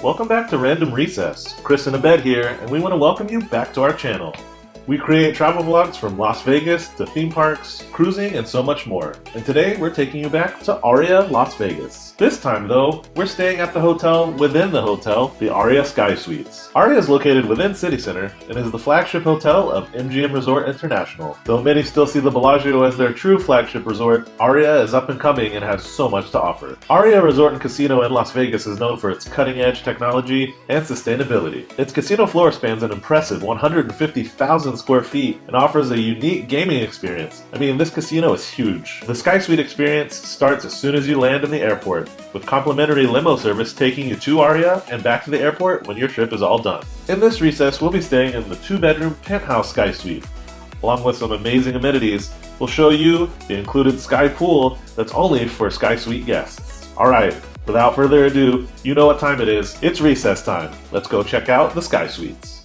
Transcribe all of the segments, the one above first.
Welcome back to Random Recess. Chris in a bed here, and we want to welcome you back to our channel. We create travel vlogs from Las Vegas to theme parks, cruising, and so much more. And today we're taking you back to Aria Las Vegas. This time though, we're staying at the hotel within the hotel, the Aria Sky Suites. Aria is located within City Center and is the flagship hotel of MGM Resorts Intl. Though many still see the Bellagio as their true flagship resort, Aria is up and coming and has so much to offer. Aria Resort and Casino in Las Vegas is known for its cutting-edge technology and sustainability. Its casino floor spans an impressive 150,000 square feet and offers a unique gaming experience. I mean, this casino is huge. The Sky Suite experience starts as soon as you land in the airport, with complimentary limo service taking you to Aria and back to the airport when your trip is all done. In this recess, we'll be staying in the 2-bedroom penthouse Sky Suite. Along with some amazing amenities, we'll show you the included Sky Pool that's only for Sky Suite guests. Alright, without further ado, you know what time it is. It's recess time. Let's go check out the Sky Suites.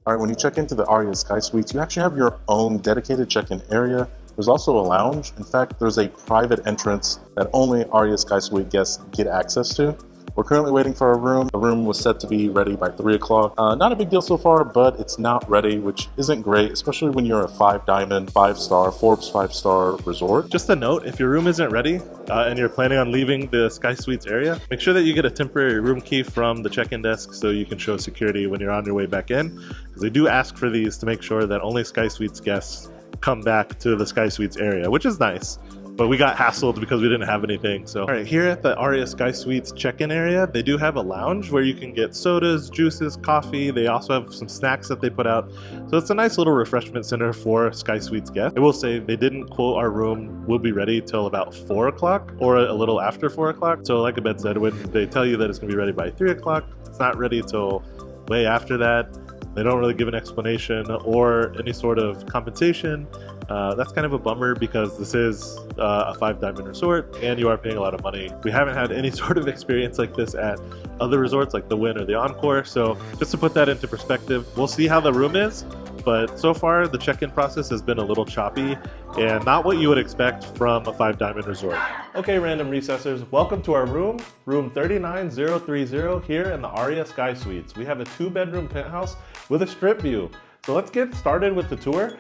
All right, when you check into the Aria Sky Suites, you actually have your own dedicated check-in area. There's also a lounge. In fact, there's a private entrance that only Aria Sky Suite guests get access to. We're currently waiting for a room. The room was set to be ready by 3 o'clock. Not a big deal so far, but it's not ready, which isn't great, especially when you're a 5-diamond, 5-star, Forbes 5-star resort. Just a note, if your room isn't ready and you're planning on leaving the Sky Suites area, make sure that you get a temporary room key from the check-in desk so you can show security when you're on your way back in. Because they do ask for these to make sure that only Sky Suites guests come back to the Sky Suites area, which is nice. But we got hassled because we didn't have anything. So, all right, here at the Aria Sky Suites check-in area, they do have a lounge where you can get sodas, juices, coffee. They also have some snacks that they put out. So it's a nice little refreshment center for Sky Suites guests. I will say they didn't quote our room will be ready till about 4 o'clock or a little after 4 o'clock. So like Abed said, when they tell you that it's gonna be ready by 3 o'clock, it's not ready till way after that. They don't really give an explanation or any sort of compensation. That's kind of a bummer because this is a 5-diamond resort and you are paying a lot of money. We haven't had any sort of experience like this at other resorts like the Wynn or the Encore. So just to put that into perspective, we'll see how the room is. But so far, the check-in process has been a little choppy and not what you would expect from a 5-diamond resort. Okay, random recessers, welcome to our room 39030 here in the Aria Sky Suites. We have a 2-bedroom penthouse with a strip view. So let's get started with the tour.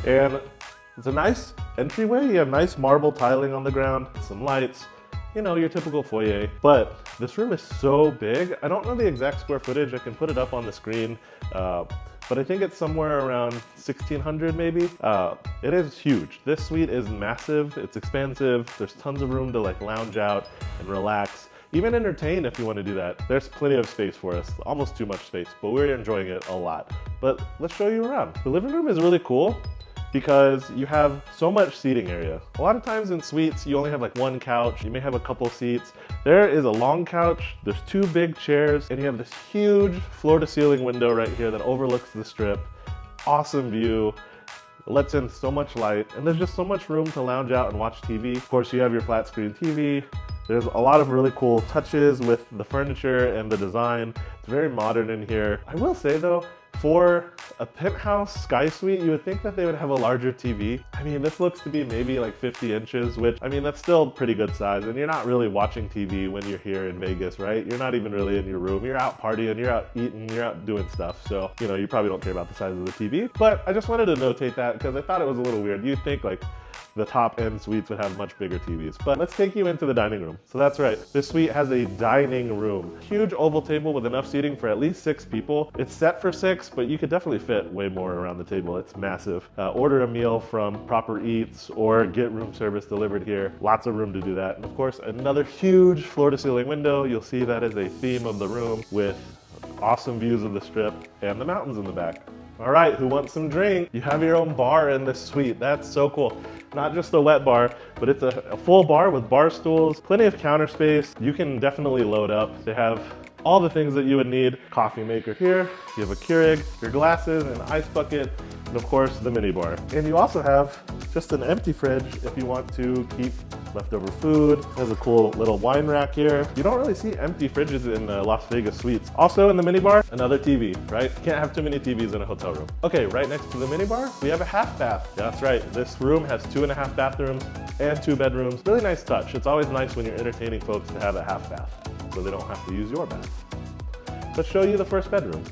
And it's a nice entryway. You have nice marble tiling on the ground, some lights, you know, your typical foyer. But this room is so big. I don't know the exact square footage. I can put it up on the screen. But I think it's somewhere around 1,600 maybe. It is huge. This suite is massive, it's expansive. There's tons of room to like lounge out and relax, even entertain if you want to do that. There's plenty of space for us, almost too much space, but we're enjoying it a lot. But let's show you around. The living room is really cool because you have so much seating area. A lot of times in suites, you only have like one couch, you may have a couple seats. There is a long couch, there's 2 big chairs, and you have this huge floor-to-ceiling window right here that overlooks the strip. Awesome view, it lets in so much light, and there's just so much room to lounge out and watch TV. Of course, you have your flat screen TV. There's a lot of really cool touches with the furniture and the design. It's very modern in here. I will say though, for a penthouse Sky Suite, you would think that they would have a larger TV. I mean, this looks to be maybe like 50 inches, which, I mean, that's still pretty good size. And you're not really watching TV when you're here in Vegas, right? You're not even really in your room. You're out partying, you're out eating, you're out doing stuff. So, you know, you probably don't care about the size of the TV. But I just wanted to notate that because I thought it was a little weird. You'd think like the top end suites would have much bigger TVs. But let's take you into the dining room. So that's right, this suite has a dining room. Huge oval table with enough seating for at least 6 people. It's set for 6, but you could definitely fit way more around the table. It's massive. Order a meal from Proper Eats or get room service delivered here. Lots of room to do that. And of course, another huge floor-to-ceiling window. You'll see that is a theme of the room with awesome views of the strip and the mountains in the back. All right, who wants some drink? You have your own bar in this suite. That's so cool. Not just a wet bar, but it's a full bar with bar stools, plenty of counter space. You can definitely load up. They have all the things that you would need. Coffee maker here, you have a Keurig, your glasses, an ice bucket, and of course the mini bar. And you also have just an empty fridge if you want to keep leftover food. There's a cool little wine rack here. You don't really see empty fridges in the Las Vegas suites. Also in the minibar, another TV, right? Can't have too many TVs in a hotel room. Okay, right next to the minibar, we have a half bath. Yeah, that's right. This room has 2.5 bathrooms and 2 bedrooms. Really nice touch. It's always nice when you're entertaining folks to have a half bath, so they don't have to use your bath. Let's show you the first bedroom.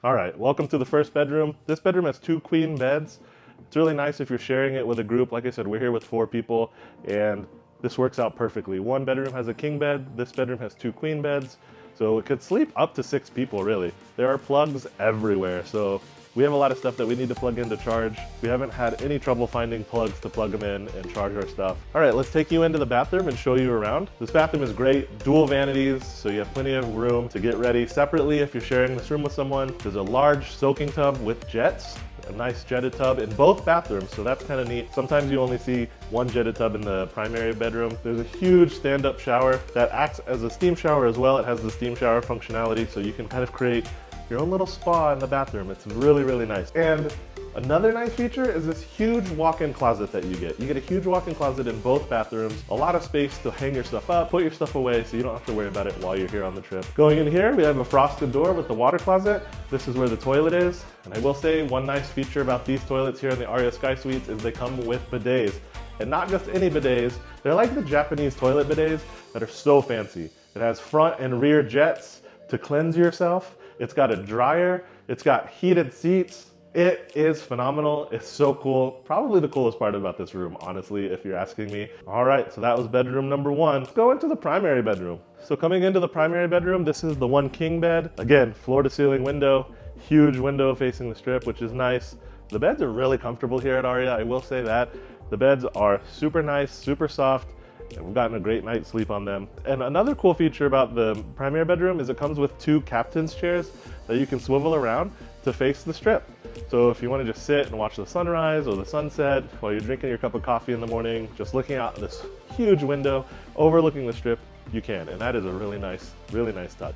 All right, welcome to the first bedroom. This bedroom has 2 queen beds. It's really nice if you're sharing it with a group. Like I said, we're here with 4 people, and this works out perfectly. One bedroom has a king bed. This bedroom has 2 queen beds. So it could sleep up to 6 people, really. There are plugs everywhere, so we have a lot of stuff that we need to plug in to charge. We haven't had any trouble finding plugs to plug them in and charge our stuff. All right, let's take you into the bathroom and show you around. This bathroom is great, dual vanities, so you have plenty of room to get ready. Separately, if you're sharing this room with someone, there's a large soaking tub with jets, a nice jetted tub in both bathrooms, so that's kind of neat. Sometimes you only see one jetted tub in the primary bedroom. There's a huge stand-up shower that acts as a steam shower as well. It has the steam shower functionality, so you can kind of create your own little spa in the bathroom. It's really, really nice. And another nice feature is this huge walk-in closet that you get. You get a huge walk-in closet in both bathrooms, a lot of space to hang your stuff up, put your stuff away, so you don't have to worry about it while you're here on the trip. Going in here, we have a frosted door with the water closet. This is where the toilet is. And I will say one nice feature about these toilets here in the Aria Sky Suites is they come with bidets. And not just any bidets, they're like the Japanese toilet bidets that are so fancy. It has front and rear jets to cleanse yourself. It's got a dryer, it's got heated seats. It is phenomenal. It's so cool. Probably the coolest part about this room, honestly, if you're asking me. All right, so that was bedroom number 1. Let's go into the primary bedroom. So coming into the primary bedroom, this is the 1 king bed. Again, floor to ceiling window, huge window facing the strip, which is nice. The beds are really comfortable here at Aria, I will say that. The beds are super nice, super soft, and we've gotten a great night's sleep on them. And another cool feature about the primary bedroom is it comes with 2 captain's chairs that you can swivel around to face the strip. So if you want to just sit and watch the sunrise or the sunset while you're drinking your cup of coffee in the morning, just looking out this huge window overlooking the strip, you can. And that is a really nice touch.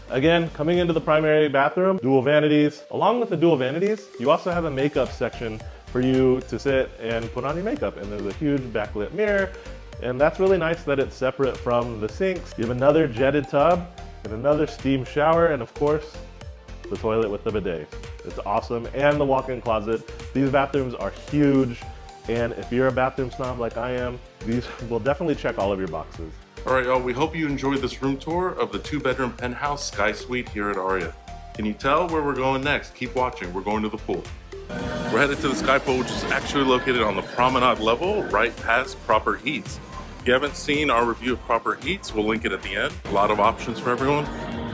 Again, coming into the primary bathroom, dual vanities. Along with the dual vanities, you also have a makeup section for you to sit and put on your makeup. And there's a huge backlit mirror. And that's really nice that it's separate from the sinks. You have another jetted tub and another steam shower, and of course, the toilet with the bidet. It's awesome, and the walk-in closet. These bathrooms are huge, and if you're a bathroom snob like I am, these will definitely check all of your boxes. All right, y'all, we hope you enjoyed this room tour of the 2-bedroom penthouse Sky Suite here at Aria. Can you tell where we're going next? Keep watching, we're going to the pool. We're headed to the Sky Pool, which is actually located on the promenade level, right past Proper Heats. If you haven't seen our review of Proper Heats, we'll link it at the end. A lot of options for everyone,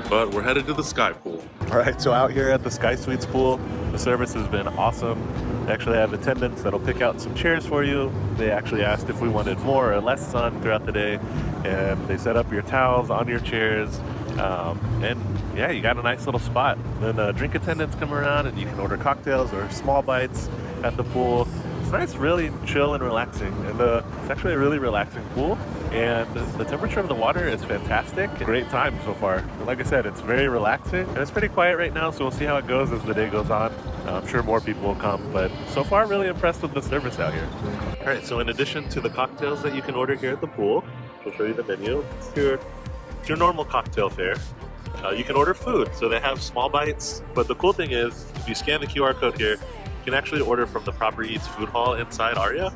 but we're headed to the Sky Pool. All right, so out here at the Sky Suites pool, the service has been awesome. They actually have attendants that'll pick out some chairs for you. They actually asked if we wanted more or less sun throughout the day, and they set up your towels on your chairs. And yeah, you got a nice little spot. Then drink attendants come around and you can order cocktails or small bites at the pool. It's nice, really chill and relaxing. And it's actually a really relaxing pool. And the temperature of the water is fantastic. Great time so far. Like I said, it's very relaxing. And it's pretty quiet right now, so we'll see how it goes as the day goes on. I'm sure more people will come, but so far really impressed with the service out here. All right, so in addition to the cocktails that you can order here at the pool, I'll show you the menu. It's your normal cocktail fare. You can order food, so they have small bites. But the cool thing is, if you scan the QR code here, you can actually order from the Proper Eats food hall inside Aria.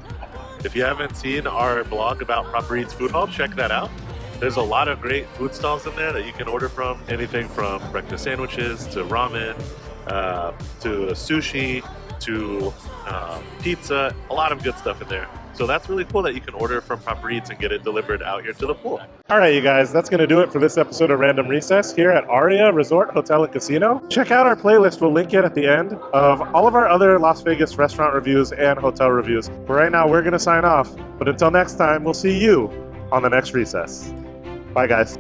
If you haven't seen our blog about Proper Eats food hall, check that out. There's a lot of great food stalls in there that you can order from. Anything from breakfast sandwiches to ramen, to sushi, to pizza, a lot of good stuff in there. So that's really cool that you can order from Proper Eats and get it delivered out here to the pool. All right, you guys, that's going to do it for this episode of Random Recess here at Aria Resort Hotel and Casino. Check out our playlist. We'll link it at the end of all of our other Las Vegas restaurant reviews and hotel reviews. But right now, we're going to sign off. But until next time, we'll see you on the next recess. Bye, guys.